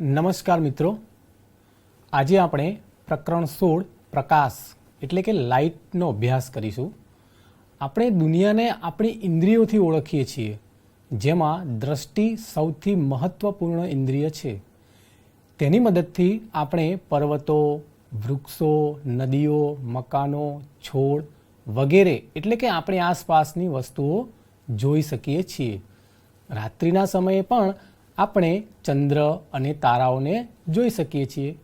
નમસ્કાર મિત્રો, આજે આપણે પ્રકરણ 16 પ્રકાશ એટલે કે લાઇટનો અભ્યાસ કરીશું. આપણે દુનિયાને આપણી ઇન્દ્રિયોથી ઓળખીએ છીએ, જેમાં દ્રષ્ટિ સૌથી મહત્વપૂર્ણ ઇન્દ્રિય છે. તેની મદદથી આપણે પર્વતો, વૃક્ષો, નદીઓ, મકાનો, છોડ વગેરે એટલે કે આપણી આસપાસની વસ્તુઓ જોઈ શકીએ છીએ. રાત્રિના સમયે પણ આપણે ચંદ્ર અને તારાઓને જોઈ શકીએ છીએ.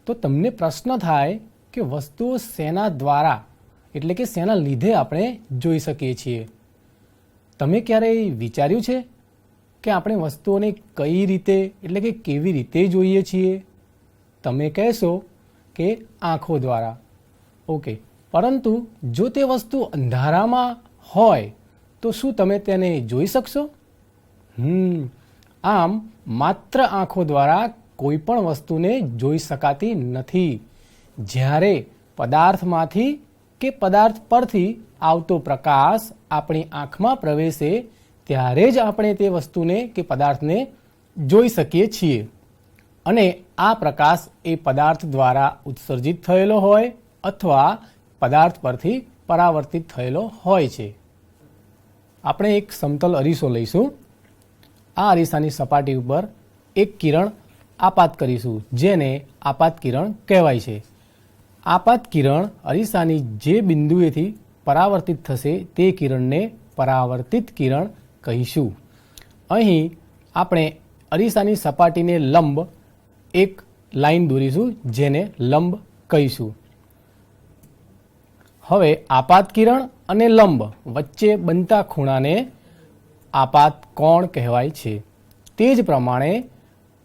તો તમને પ્રશ્ન થાય કે વસ્તુઓ શેના દ્વારા એટલે કે શેના લીધે આપણે જોઈ શકીએ છીએ? તમે ક્યારેય વિચાર્યું છે કે આપણે વસ્તુઓને કઈ રીતે એટલે કે કેવી રીતે જોઈએ છીએ? તમે કહેશો કે આંખો દ્વારા. ઓકે, પરંતુ જો તે વસ્તુ અંધારામાં હોય તો શું તમે તેને જોઈ શકશો? આમ માત્ર આંખો દ્વારા કોઈ પણ વસ્તુને જોઈ શકાતી નથી. જ્યારે પદાર્થમાંથી કે પદાર્થ પરથી આવતો પ્રકાશ આપણી આંખમાં પ્રવેશે ત્યારે જ આપણે તે વસ્તુને કે પદાર્થને જોઈ શકીએ છીએ. અને આ પ્રકાશ એ પદાર્થ દ્વારા ઉત્સર્જિત થયેલો હોય અથવા પદાર્થ પરથી પરાવર્તિત થયેલો હોય છે. આપણે એક સમતલ અરીસો લઈશું. આ અરીસાની સપાટી ઉપર એક કિરણ આપાત કરીશું, જેને આપાત કિરણ કહેવાય છે. આપાત કિરણ અરીસાની જે બિંદુએથી પરાવર્તિત થશે તે કિરણને પરાવર્તિત કિરણ કહીશું. અહીં આપણે અરીસાની સપાટીને લંબ એક લાઈન દોરીશું, જેને લંબ કહીશું. હવે આપાત કિરણ અને લંબ વચ્ચે બનતા ખૂણાને આપાત કોણ કહેવાય છે. તે જ પ્રમાણે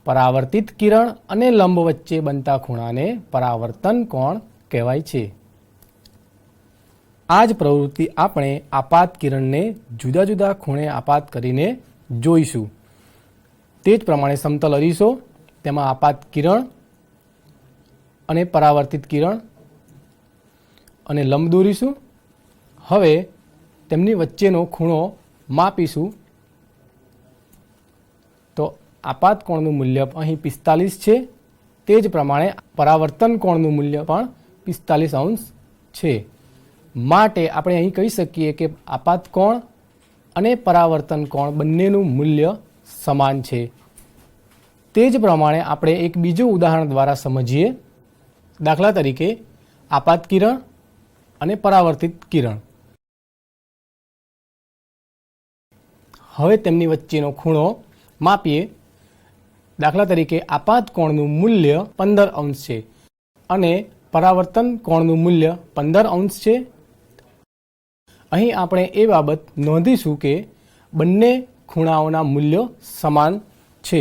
પરાવર્તિત કિરણ અને લંબ વચ્ચે બનતા ખૂણાને પરાવર્તન કોણ કહેવાય છે. આ જ પ્રવૃત્તિ આપણે આપાત કિરણને જુદા જુદા ખૂણે આપાત કરીને જોઈશું. તે જ પ્રમાણે સમતલ અરીસો, તેમાં આપાત કિરણ અને પરાવર્તિત કિરણ અને લંબ દોરીશું. હવે તેમની વચ્ચેનો ખૂણો માપીશું. તો આપાત કોણનું મૂલ્ય અહીં 45 છે. તે જ પ્રમાણે પરાવર્તન કોણનું મૂલ્ય પણ 45 અંશ છે. માટે આપણે અહીં કહી શકીએ કે આપાત કોણ અને પરાવર્તન કોણ બંનેનું મૂલ્ય સમાન છે. તે જ પ્રમાણે આપણે એક બીજું ઉદાહરણ દ્વારા સમજીએ. દાખલા તરીકે આપાત કિરણ અને પરાવર્તિત કિરણ. હવે તેમની વચ્ચેનો ખૂણો માપીએ. દાખલા તરીકે આપાત કોણનું મૂલ્ય 15 અંશ છે અને પરાવર્તન કોણનું મૂલ્ય 15 અંશ છે. અહીં આપણે એ બાબત નોંધીશું કે બંને ખૂણાઓના મૂલ્યો સમાન છે.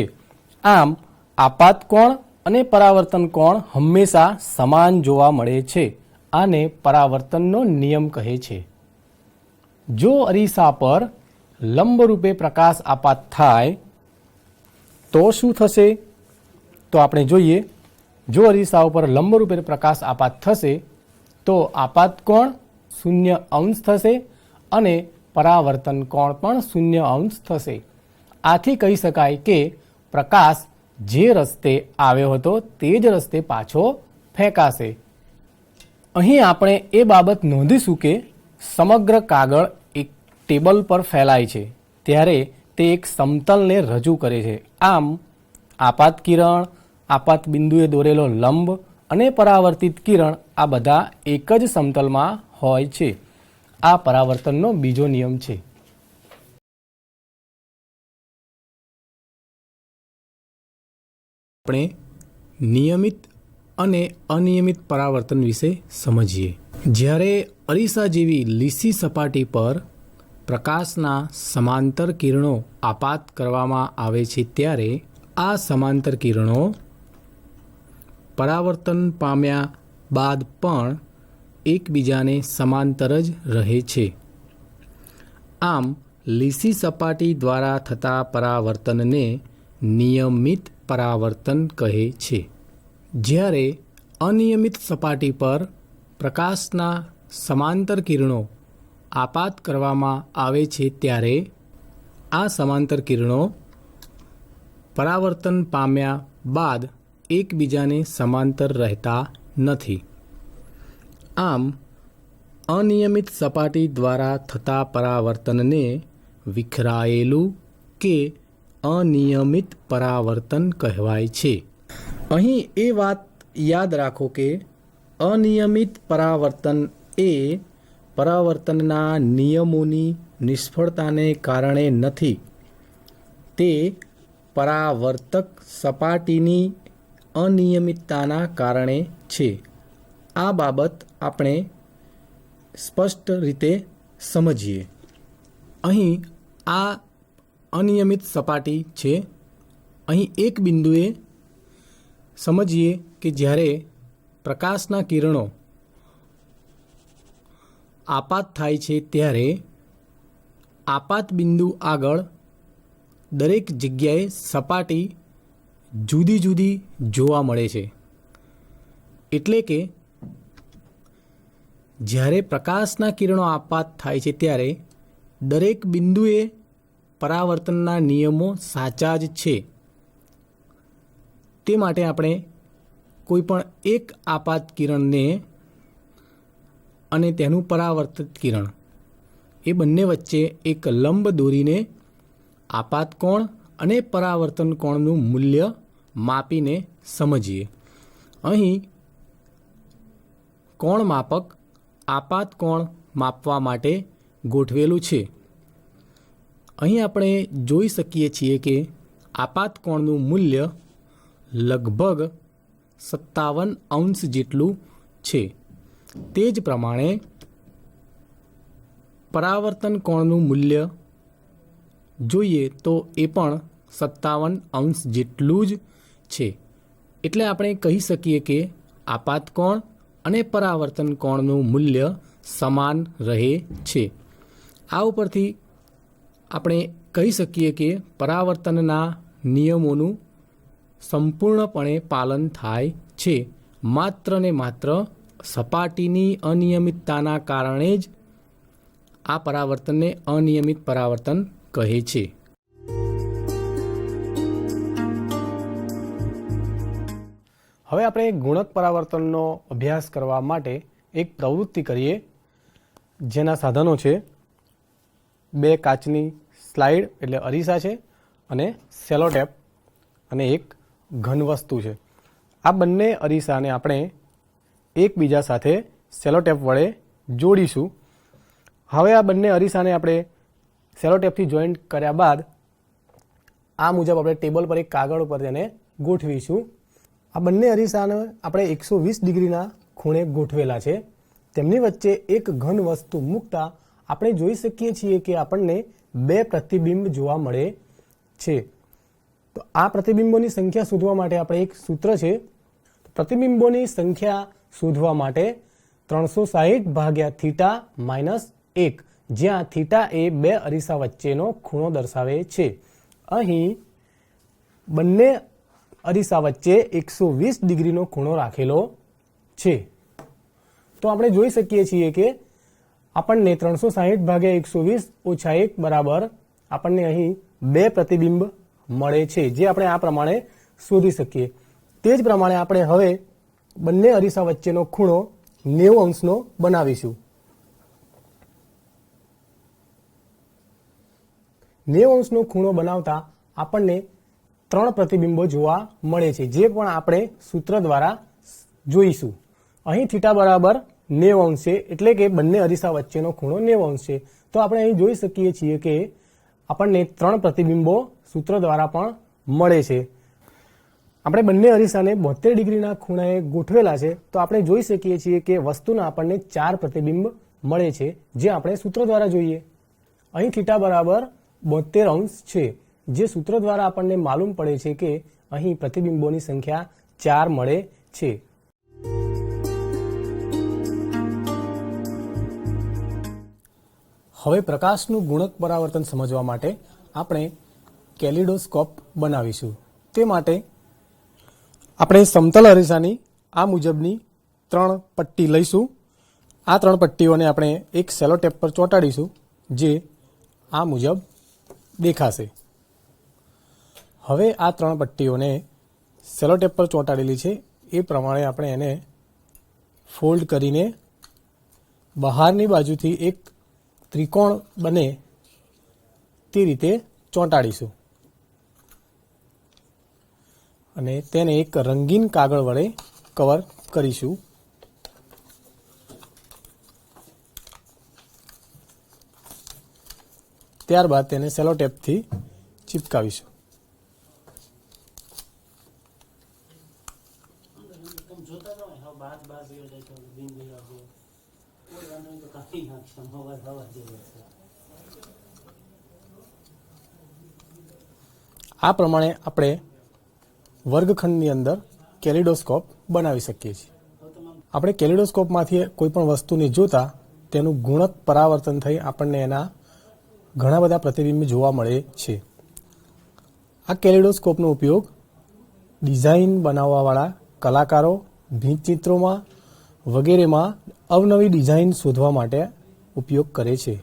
આમ આપાત કોણ અને પરાવર્તન કોણ હંમેશા સમાન જોવા મળે છે. આને પરાવર્તનનો નિયમ કહે છે. જો અરીસા પર લંબ રૂપે પ્રકાશ આપાત થાય તો શું થશે? તો આપણે જોઈએ. જો અરીસા ઉપર લંબ રૂપે પ્રકાશ આપાત થશે તો આપાત કોણ 0 અંશ થશે અને પરાવર્તન કોણ પણ 0 અંશ થશે. આથી કહી શકાય કે પ્રકાશ જે રસ્તે આવ્યો હતો તે જ રસ્તે પાછો ફેંકાશે. અહીં આપણે એ બાબત નોંધીશું કે સમગ્ર કાગળ એક ટેબલ પર ફેલાય છે ત્યારે તે એક સમતલને રજૂ કરે છે. આમ આપાત કિરણ, આપાત બિંદુએ દોરેલો લંબ અને પરાવર્તિત કિરણ આ બધા એક જ સમતલમાં હોય છે. આ પરાવર્તનનો બીજો નિયમ છે. આપણે નિયમિત અને અનિયમિત પરાવર્તન વિશે સમજીએ. જ્યારે અરીસા જેવી લીસી સપાટી પર પ્રકાશના સમાંતર કિરણો આપાત કરવામાં આવે છે ત્યારે આ સમાંતર કિરણો પરાવર્તન પામ્યા બાદ પણ એકબીજાને સમાંતર જ રહે છે. આમ લીસી સપાટી દ્વારા થતા પરાવર્તનને નિયમિત પરાવર્તન કહે છે. જ્યારે અનિયમિત સપાટી પર પ્રકાશના સમાંતર કિરણો આપાત કરવામાં આવે છે ત્યારે આ સમાંતર કિરણો પરાવર્તન પામ્યા બાદ એકબીજાને સમાંતર રહેતા નથી. આમ અનિયમિત સપાટી દ્વારા થતા પરાવર્તનને વિખરાયેલું કે અનિયમિત પરાવર્તન કહેવાય છે. અહીં એ વાત યાદ રાખો કે અનિયમિત પરાવર્તન એ પરાવર્તનના નિયમોની નિષ્ફળતાને કારણે નથી, તે પરાવર્તક સપાટીની અનિયમિતતાના કારણે છે. આ બાબત આપણે સ્પષ્ટ રીતે સમજીએ. અહીં આ અનિયમિત સપાટી છે. અહીં એક બિંદુએ સમજીએ કે જ્યારે પ્રકાશના કિરણો આપાત થાય છે ત્યારે આપાત બિંદુ આગળ દરેક જગ્યાએ સપાટી જુદી જુદી જોવા મળે છે. એટલે કે જ્યારે પ્રકાશના કિરણો આપાત થાય છે ત્યારે દરેક બિંદુએ પરાવર્તનના નિયમો સાચા જ છે. તે માટે આપણે કોઈ પણ એક આપાત કિરણને અને તેનું પરાવર્તિત કિરણ એ બંને વચ્ચે એક લંબ દોરીને આપાત કોણ અને પરાવર્તન કોણનું મૂલ્ય માપીને સમજીએ. અહીં કોણ માપક આપાત કોણ માપવા માટે ગોઠવેલું છે. અહીં આપણે જોઈ શકીએ છીએ કે આપાત કોણનું મૂલ્ય લગભગ 57 જેટલું છે. તે જ પ્રમાણે પરાવર્તન કોણનું મૂલ્ય જોઈએ તો એ પણ 57 જેટલું જ છે. એટલે આપણે કહી શકીએ કે આપાત કોણ અને પરાવર્તન કોણનું મૂલ્ય સમાન રહે છે. આ ઉપરથી આપણે કહી શકીએ કે પરાવર્તનના નિયમોનું સંપૂર્ણપણે પાલન થાય છે. માત્ર ને માત્ર સપાટીની અનિયમિતતાના કારણે જ આ પરાવર્તનને અનિયમિત પરાવર્તન કહે છે. હવે આપણે ગુણક પરાવર્તનનો અભ્યાસ કરવા માટે એક પ્રવૃત્તિ કરીએ, જેના સાધનો છે 2 કાચની સ્લાઇડ એટલે અરીસા છે અને સેલોટેપ અને એક ઘન વસ્તુ છે. આ બંને અરીસાને આપણે એકબીજા સાથે સેલોટેપ વડે જોડીશું. હવે આ બંને અરીસાને આપણે સેલોટેપથી જોઈન્ટ કર્યા બાદ આ મુજબ આપણે ટેબલ પર એક કાગળ ઉપર તેને ગોઠવીશું. આ બંને અરીસાને આપણે 120 ડિગ્રીના ખૂણે ગોઠવેલા છે. તેમની વચ્ચે એક ઘન વસ્તુ મૂકતા આપણે જોઈ શકીએ છીએ કે આપણને 2 પ્રતિબિંબ જોવા મળે છે. તો આ પ્રતિબિંબોની સંખ્યા શોધવા માટે આપણે એક સૂત્ર છે. પ્રતિબિંબોની સંખ્યા શોધવા માટે 360 ભાગ્યા થીટા માઇનસ 1, જ્યાં થીટા એ 2 અરીસા વચ્ચેનો ખૂણો દર્શાવે છે. અહીં બંને અરીસા વચ્ચે 120 ડિગ્રીનો ખૂણો રાખેલો છે. તો આપણે જોઈ શકીએ છીએ કે આપણને 360 ભાગ્યા 120 ઓછા 1 બરાબર આપણને અહીં 2 પ્રતિબિંબ મળે છે, જે આપણે આ પ્રમાણે શોધી શકીએ. તે જ પ્રમાણે આપણે હવે બંને અરીસા વચ્ચેનો ખૂણો 90 બનાવીશું. 90 ખૂણો બનાવતા આપણને 3 પ્રતિબિંબો જોવા મળે છે, જે પણ આપણે સૂત્ર દ્વારા જોઈશું. અહીં થીટા બરાબર 90 છે, એટલે કે બંને અરીસા વચ્ચેનો ખૂણો 90 છે. તો આપણે અહીં જોઈ શકીએ છીએ કે આપણને 3 પ્રતિબિંબો સૂત્ર દ્વારા પણ મળે છે. આપણે બંને અરીસાને 72 ડિગ્રીના ખૂણાએ ગોઠવેલા છે, તો આપણે જોઈ શકીએ છીએ કે વસ્તુના આપણને 4 પ્રતિબિંબ મળે છે, જે આપણે સૂત્ર દ્વારા જોઈએ. અહીં થીટા બરાબર 72 છે, જે સૂત્ર દ્વારા આપણને માલુમ પડે છે કે અહીં પ્રતિબિંબોની સંખ્યા 4 મળે છે. હવે પ્રકાશનું ગુણક પરાવર્તન સમજવા માટે આપણે કેલિડોસ્કોપ બનાવીશું. તે માટે આપણે સમતલ અરીસાની આ મુજબની 3 પટ્ટી લઈશું. આ 3 પટ્ટીઓને આપણે એક સેલોટેપ પર ચોંટાડીશું, જે આ મુજબ દેખાશે. હવે આ 3 પટ્ટીઓને સેલોટેપ પર ચોંટાડેલી છે એ પ્રમાણે આપણે એને ફોલ્ડ કરીને બહારની બાજુથી એક ત્રિકોણ બને તે રીતે ચોંટાડીશું અને તેને એક રંગીન કાગળ વડે કવર કરીશું. ત્યારબાદ તેને સેલોટેપથી ચિપકાવીશું. આ પ્રમાણે આપણે વર્ગખંડની અંદર કેલિડોસ્કોપ બનાવી શકીએ છીએ. આપણે કેલિડોસ્કોપમાંથી કોઈ પણ વસ્તુને જોતા તેનું ગુણક પરાવર્તન થઈ આપણને એના ઘણા બધા પ્રતિબિંબ જોવા મળે છે. આ કેલિડોસ્કોપનો ઉપયોગ ડિઝાઇન બનાવવાવાળા કલાકારો ભીંતચિત્રોમાં વગેરેમાં અવનવી ડિઝાઇન શોધવા માટે ઉપયોગ કરે છે.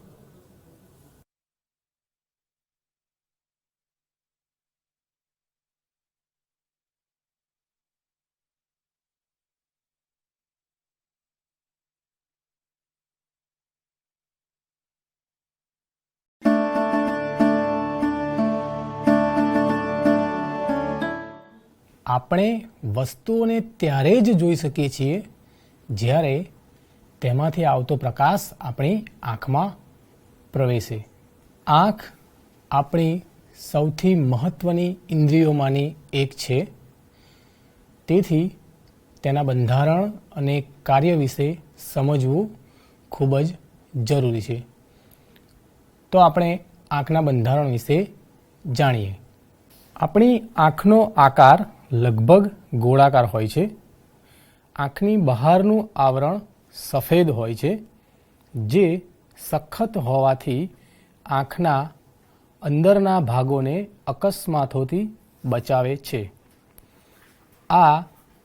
આપણે વસ્તુઓને ત્યારે જ જોઈ શકીએ છીએ જ્યારે તેમાંથી આવતો પ્રકાશ આપણી આંખમાં પ્રવેશે. આંખ આપણી સૌથી મહત્વની ઇન્દ્રિયોમાંની એક છે. તેથી તેના બંધારણ અને કાર્ય વિશે સમજવું ખૂબ જ જરૂરી છે. તો આપણે આંખના બંધારણ વિશે જાણીએ. આપણી આંખનો આકાર લગભગ ગોળાકાર હોય છે. આંખની બહારનું આવરણ સફેદ હોય છે, જે સખત હોવાથી આંખના અંદરના ભાગોને અકસ્માતોથી બચાવે છે. આ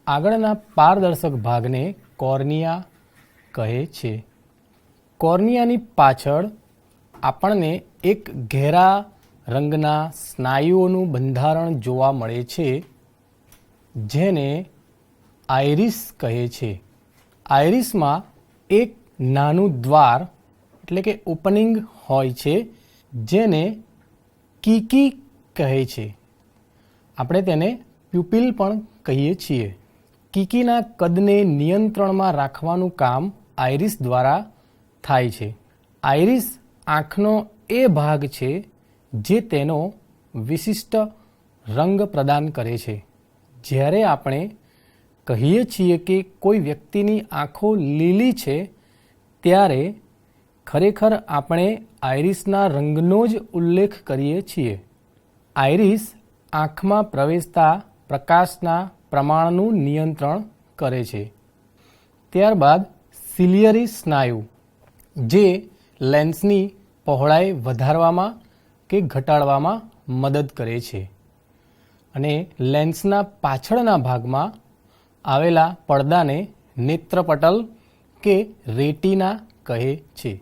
આગળના પારદર્શક ભાગને કોર્નિયા કહે છે. કોર્નિયાની પાછળ આપણને એક ઘેરા રંગના સ્નાયુઓનું બંધારણ જોવા મળે છે, જેને આઇરિસ કહે છે. આઇરિસમાં એક નાનું દ્વાર એટલે કે ઓપનિંગ હોય છે, જેને કીકી કહે છે. આપણે તેને પ્યુપિલ પણ કહીએ છીએ. કીકીના કદને નિયંત્રણમાં રાખવાનું કામ આઇરિસ દ્વારા થાય છે. આઇરિસ આંખનો એ ભાગ છે જે તેનો વિશિષ્ટ રંગ પ્રદાન કરે છે. જ્યારે આપણે કહીએ છીએ કે કોઈ વ્યક્તિની આંખો લીલી છે, ત્યારે ખરેખર આપણે આઇરિસના રંગનો જ ઉલ્લેખ કરીએ છીએ. આઇરિસ આંખમાં પ્રવેશતા પ્રકાશના પ્રમાણનું નિયંત્રણ કરે છે. ત્યારબાદ સિલિયરી સ્નાયુ, જે લેન્સની પહોળાઈ વધારવામાં કે ઘટાડવામાં મદદ કરે છે અને લેન્સના પાછળના ભાગમાં આવેલા પડદાને નેત્રપટલ કે રેટિના કહે છે.